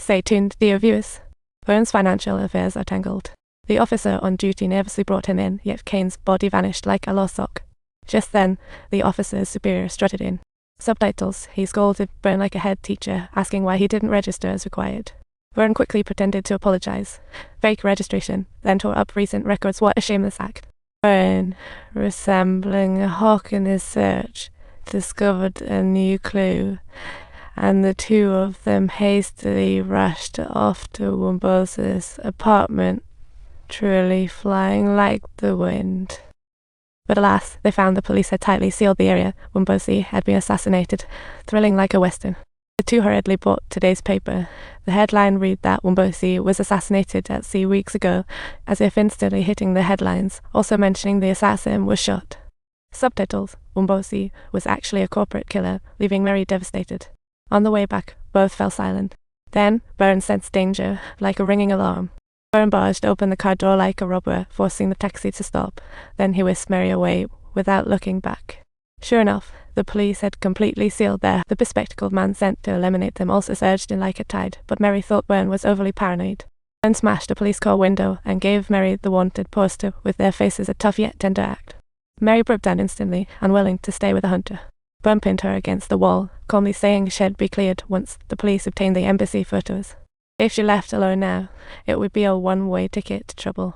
Stay tuned, dear viewers. Bourne's financial affairs are tangled. The officer on duty nervously brought him in, yet Kane's body vanished like a lost sock. Just then, the officer's superior strutted in. Subtitles: he scolded Bourne like a head teacher, asking why he didn't register as required. Bourne quickly pretended to apologize. Fake registration, then tore up recent records. What a shameless act. Bourne, resembling a hawk in his search, discovered a new clue, and the two of them hastily rushed off to Wombosi's apartment, truly flying like the wind. But alas, they found the police had tightly sealed the area. Wombosi had been assassinated, thrilling like a western. The two hurriedly bought today's paper. The headline read that Wombosi was assassinated at sea weeks ago, as if instantly hitting the headlines, also mentioning the assassin was shot. Subtitles: Wombosi was actually a corporate killer, leaving Mary devastated. On the way back, both fell silent. Then, Bourne sensed danger, like a ringing alarm. Bourne barged open the car door like a robber, forcing the taxi to stop. Then he whisked Mary away, without looking back. Sure enough, the police had completely sealed there. The bespectacled man sent to eliminate them also surged in like a tide, but Mary thought Bourne was overly paranoid. Bourne smashed a police car window and gave Mary the wanted poster with their faces, a tough yet tender act. Mary broke down instantly, unwilling to stay with the hunter. Bourne pinned her against the wall, calmly saying she'd be cleared once the police obtained the embassy photos. If she left alone now, it would be a one-way ticket to trouble.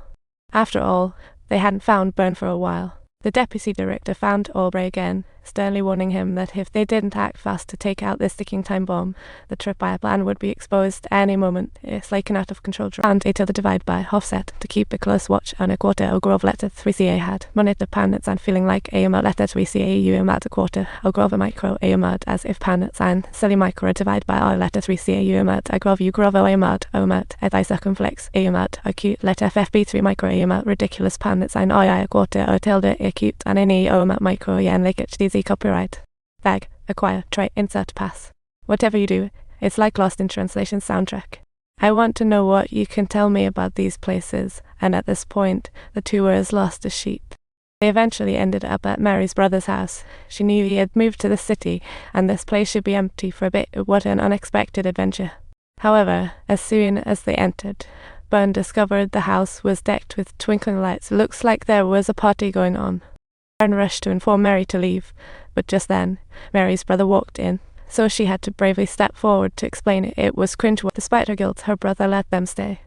After all, they hadn't found Bourne for a while. The deputy director found Aubrey again, sternly warning him that if they didn't act fast to take out this ticking time bomb, the tripwire plan would be exposed any moment. It's like an out-of-control found a to the divide by offset to keep a close watch on a quarter o grove letter 3ca had. Monitor panets and feeling like a letter 3ca umat a quarter o grove a micro a mad as if panets and silly micro divide by our letter 3ca umat a grove u grove a mad o mat et I circumflex a mad acute letter ffb3 micro a mat ridiculous panets and I a quarter o tilde acute and any o mat micro yen like it dz copyright. Bag, acquire, try, insert, pass. Whatever you do, it's like Lost in Translation soundtrack. I want to know what you can tell me about these places, and at this point, the two were as lost as sheep. They eventually ended up at Mary's brother's house. She knew he had moved to the city, and this place should be empty for a bit. What an unexpected adventure. However, as soon as they entered, Bourne discovered the house was decked with twinkling lights. Looks like there was a party going on. Bourne rushed to inform Mary to leave, but just then, Mary's brother walked in, so she had to bravely step forward to explain it. It was cringe. Despite her guilt, her brother let them stay.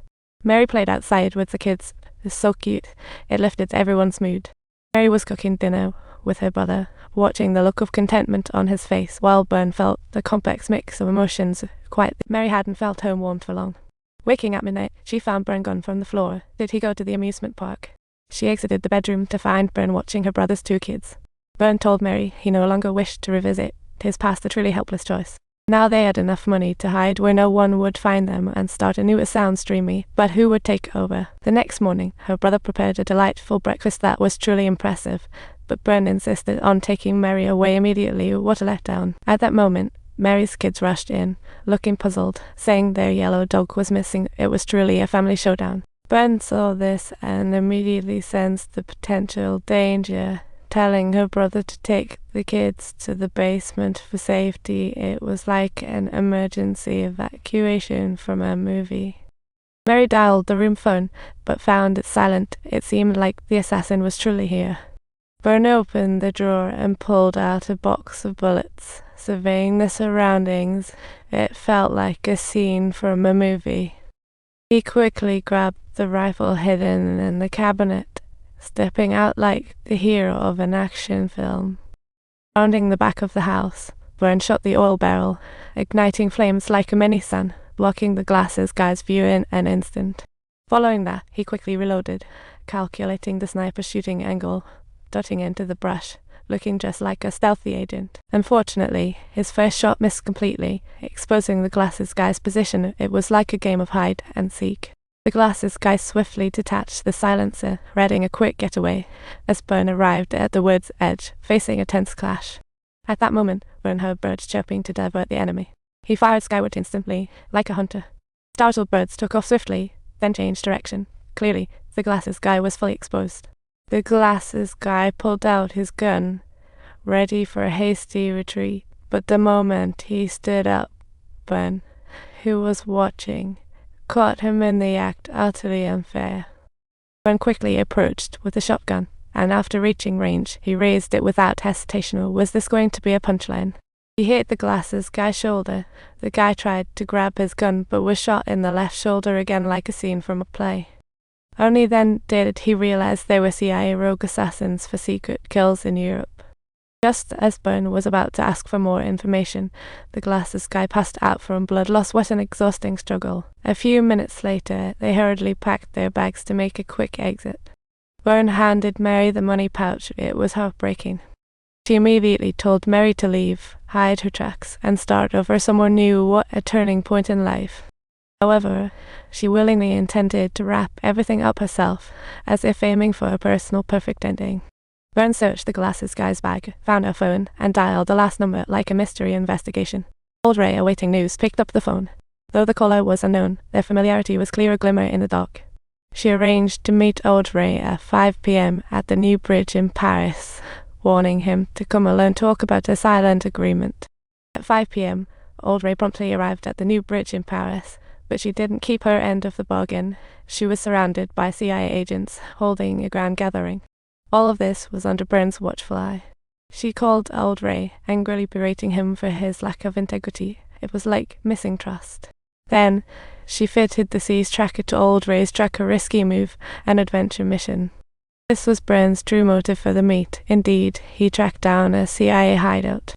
Mary played outside with the kids. It was so cute. It lifted everyone's mood. Mary was cooking dinner with her brother, watching the look of contentment on his face, while Bourne felt the complex mix of emotions quietly. Mary hadn't felt home warmed for long. Waking at midnight, she found Bourne gone from the floor. Did he go to the amusement park? She exited the bedroom to find Bourne watching her brother's two kids. Bourne told Mary he no longer wished to revisit his past, a truly helpless choice. Now they had enough money to hide where no one would find them and start anew. It sounds dreamy, but who would take over? The next morning, her brother prepared a delightful breakfast that was truly impressive, but Bourne insisted on taking Mary away immediately. What a letdown. At that moment, Mary's kids rushed in, looking puzzled, saying their yellow dog was missing. It was truly a family showdown. Bourne saw this and immediately sensed the potential danger, telling her brother to take the kids to the basement for safety. It was like an emergency evacuation from a movie. Mary dialed the room phone, but found it silent. It seemed like the assassin was truly here. Bourne opened the drawer and pulled out a box of bullets. Surveying the surroundings, it felt like a scene from a movie. He quickly grabbed the rifle hidden in the cabinet, stepping out like the hero of an action film. Rounding the back of the house, Bourne shot the oil barrel, igniting flames like a mini-sun, blocking the glasses guy's view in an instant. Following that, he quickly reloaded, calculating the sniper's shooting angle, dotting into the brush, looking just like a stealthy agent. Unfortunately, his first shot missed completely, exposing the glasses guy's position. It was like a game of hide and seek. The glasses guy swiftly detached the silencer, readying a quick getaway, as Bourne arrived at the wood's edge, facing a tense clash. At that moment, Bourne heard birds chirping to divert the enemy. He fired skyward instantly, like a hunter. Startled birds took off swiftly, then changed direction. Clearly, the glasses guy was fully exposed. The glasses guy pulled out his gun, ready for a hasty retreat, but the moment he stood up, Bourne, who was watching, caught him in the act utterly unfair. Bourne quickly approached with a shotgun, and after reaching range, he raised it without hesitation. Was this going to be a punchline? He hit the glasses guy's shoulder. The guy tried to grab his gun, but was shot in the left shoulder again like a scene from a play. Only then did he realize they were CIA rogue assassins for secret kills in Europe. Just as Bourne was about to ask for more information, the glasses guy passed out from blood loss. What an exhausting struggle. A few minutes later, they hurriedly packed their bags to make a quick exit. Bourne handed Mary the money pouch. It was heartbreaking. She immediately told Mary to leave, hide her tracks, and start over somewhere new. What a turning point in life. However, she willingly intended to wrap everything up herself, as if aiming for a personal perfect ending. Bourne searched the glasses guy's bag, found her phone, and dialed the last number like a mystery investigation. Old Ray, awaiting news, picked up the phone. Though the caller was unknown, their familiarity was clear a glimmer in the dark. She arranged to meet Old Ray at 5 p.m. at the new bridge in Paris, warning him to come alone talk about a silent agreement. At 5 p.m., Old Ray promptly arrived at the new bridge in Paris, but she didn't keep her end of the bargain. She was surrounded by CIA agents holding a grand gathering. All of this was under Bourne's watchful eye. She called Old Ray, angrily berating him for his lack of integrity. It was like missing trust. Then, she fitted the C's tracker to Old Ray's truck, a risky move, an adventure mission. This was Bourne's true motive for the meet. Indeed, he tracked down a CIA hideout.